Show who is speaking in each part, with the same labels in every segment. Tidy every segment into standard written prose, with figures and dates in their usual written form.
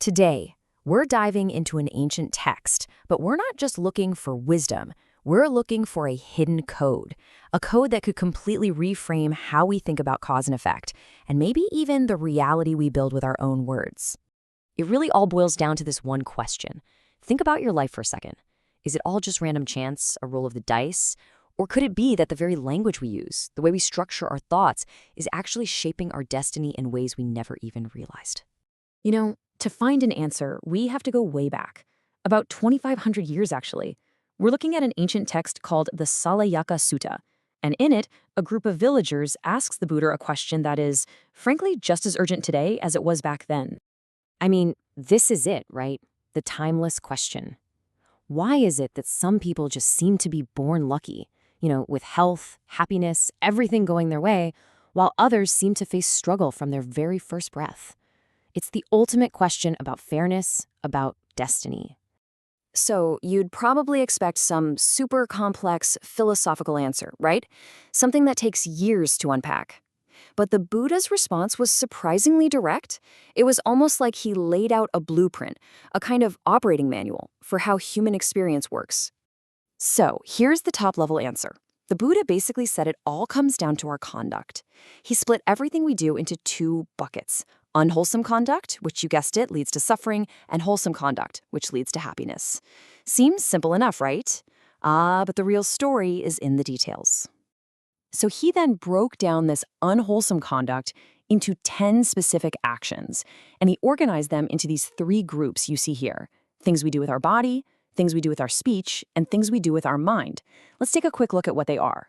Speaker 1: Today, we're diving into an ancient text, but we're not just looking for wisdom. We're looking for a hidden code, a code that could completely reframe how we think about cause and effect, and maybe even the reality we build with our own words. It really all boils down to this one question. Think about your life for a second. Is it all just random chance, a roll of the dice? Or could it be that the very language we use, the way we structure our thoughts, is actually shaping our destiny in ways we never even realized? To find an answer, we have to go way back, about 2,500 years actually. We're looking at an ancient text called the Sāleyyakasutta, and in it, a group of villagers asks the Buddha a question that is, frankly, just as urgent today as it was back then.
Speaker 2: I mean, this is it, right? The timeless question. Why is it that some people just seem to be born lucky, with health, happiness, everything going their way, while others seem to face struggle from their very first breath? It's the ultimate question about fairness, about destiny.
Speaker 1: So you'd probably expect some super complex philosophical answer, right? Something that takes years to unpack. But the Buddha's response was surprisingly direct. It was almost like he laid out a blueprint, a kind of operating manual for how human experience works. So here's the top-level answer. The Buddha basically said it all comes down to our conduct. He split everything we do into two buckets: unwholesome conduct, which you guessed it, leads to suffering, and wholesome conduct, which leads to happiness. Seems simple enough, right? But the real story is in the details. So he then broke down this unwholesome conduct into 10 specific actions, and he organized them into these 3 groups you see here: things we do with our body, things we do with our speech, and things we do with our mind. Let's take a quick look at what they are.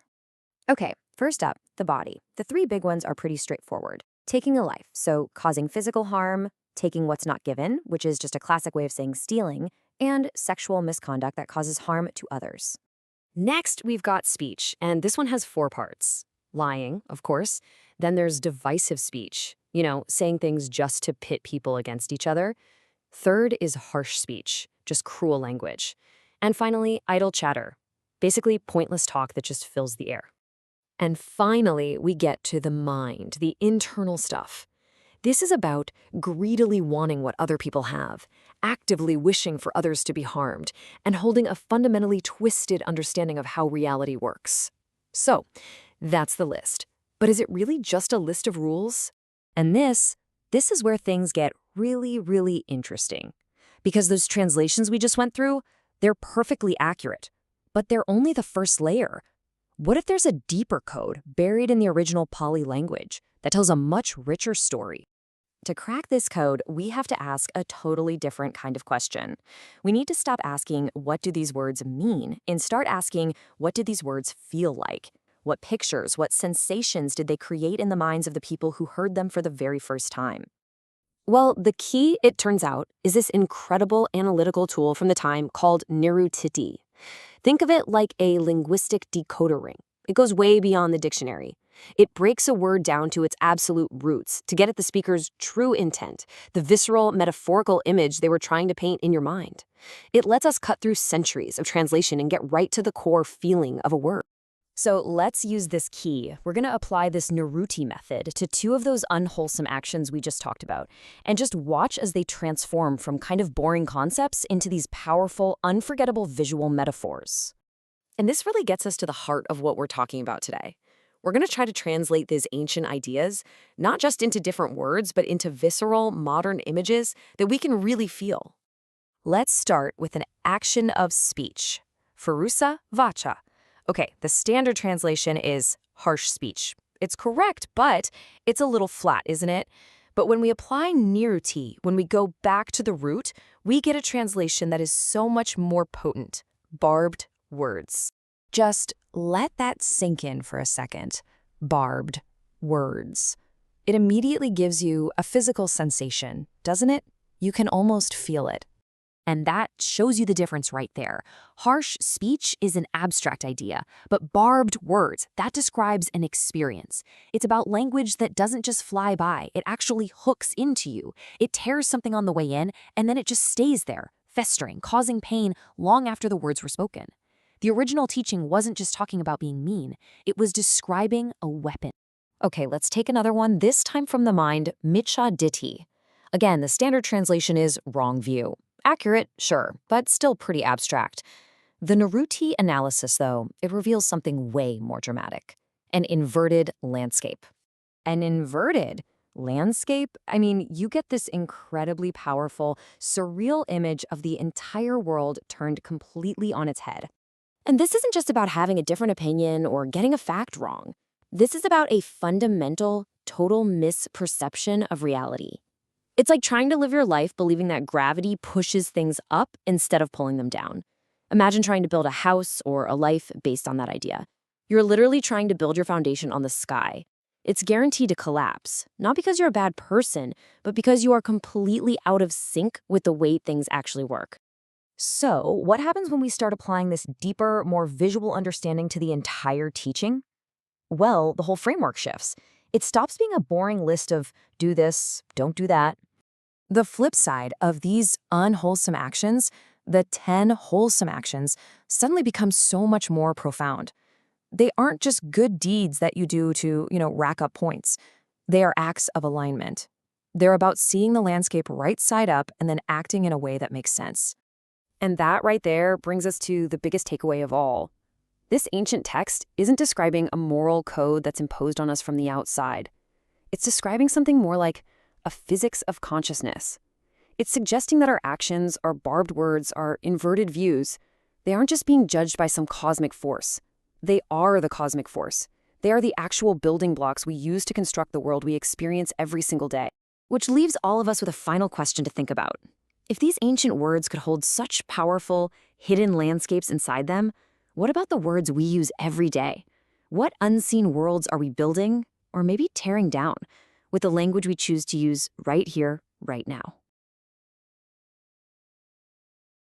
Speaker 2: Okay, first up, the body. The 3 big ones are pretty straightforward. Taking a life, so causing physical harm, taking what's not given, which is just a classic way of saying stealing, and sexual misconduct that causes harm to others. Next, we've got speech, and this one has 4 parts. Lying, of course. Then there's divisive speech, saying things just to pit people against each other. Third is harsh speech, just cruel language. And finally, idle chatter, basically pointless talk that just fills the air. And finally, we get to the mind, the internal stuff. This is about greedily wanting what other people have, actively wishing for others to be harmed, and holding a fundamentally twisted understanding of how reality works. So, that's the list. But is it really just a list of rules? And this is where things get really, really interesting. Because those translations we just went through, they're perfectly accurate. But they're only the first layer. What if there's a deeper code buried in the original Pali language that tells a much richer story? To crack this code, we have to ask a totally different kind of question. We need to stop asking, what do these words mean, and start asking, what do these words feel like? What pictures, what sensations did they create in the minds of the people who heard them for the very first time? Well, the key, it turns out, is this incredible analytical tool from the time called Nirutiti. Think of it like a linguistic decoder ring. It goes way beyond the dictionary. It breaks a word down to its absolute roots to get at the speaker's true intent, the visceral, metaphorical image they were trying to paint in your mind. It lets us cut through centuries of translation and get right to the core feeling of a word. So let's use this key. We're going to apply this Niruti method to 2 of those unwholesome actions we just talked about, and just watch as they transform from kind of boring concepts into these powerful, unforgettable visual metaphors. And this really gets us to the heart of what we're talking about today. We're going to try to translate these ancient ideas, not just into different words, but into visceral, modern images that we can really feel. Let's start with an action of speech. Furusa vacha. Okay, the standard translation is harsh speech. It's correct, but it's a little flat, isn't it? But when we apply niruti, when we go back to the root, we get a translation that is so much more potent. Barbed words. Just let that sink in for a second. Barbed words. It immediately gives you a physical sensation, doesn't it? You can almost feel it. And that shows you the difference right there. Harsh speech is an abstract idea, but barbed words, that describes an experience. It's about language that doesn't just fly by, it actually hooks into you. It tears something on the way in, and then it just stays there, festering, causing pain long after the words were spoken. The original teaching wasn't just talking about being mean, it was describing a weapon. Okay, let's take another one, this time from the mind, Micha Ditti. Again, the standard translation is wrong view. Accurate, sure, but still pretty abstract. The Neruti analysis, though, it reveals something way more dramatic. An inverted landscape. An inverted landscape? I mean, you get this incredibly powerful, surreal image of the entire world turned completely on its head. And this isn't just about having a different opinion or getting a fact wrong. This is about a fundamental, total misperception of reality. It's like trying to live your life believing that gravity pushes things up instead of pulling them down. Imagine trying to build a house or a life based on that idea. You're literally trying to build your foundation on the sky. It's guaranteed to collapse, not because you're a bad person, but because you are completely out of sync with the way things actually work. So, what happens when we start applying this deeper, more visual understanding to the entire teaching? Well, the whole framework shifts. It stops being a boring list of do this, don't do that. The flip side of these unwholesome actions, the 10 wholesome actions, suddenly becomes so much more profound. They aren't just good deeds that you do to, rack up points. They are acts of alignment. They're about seeing the landscape right side up and then acting in a way that makes sense. And that right there brings us to the biggest takeaway of all. This ancient text isn't describing a moral code that's imposed on us from the outside. It's describing something more like a physics of consciousness. It's suggesting that our actions, our barbed words, our inverted views, they aren't just being judged by some cosmic force. They are the cosmic force. They are the actual building blocks we use to construct the world we experience every single day. Which leaves all of us with a final question to think about. If these ancient words could hold such powerful, hidden landscapes inside them, what about the words we use every day? What unseen worlds are we building, or maybe tearing down, with the language we choose to use right here, right now?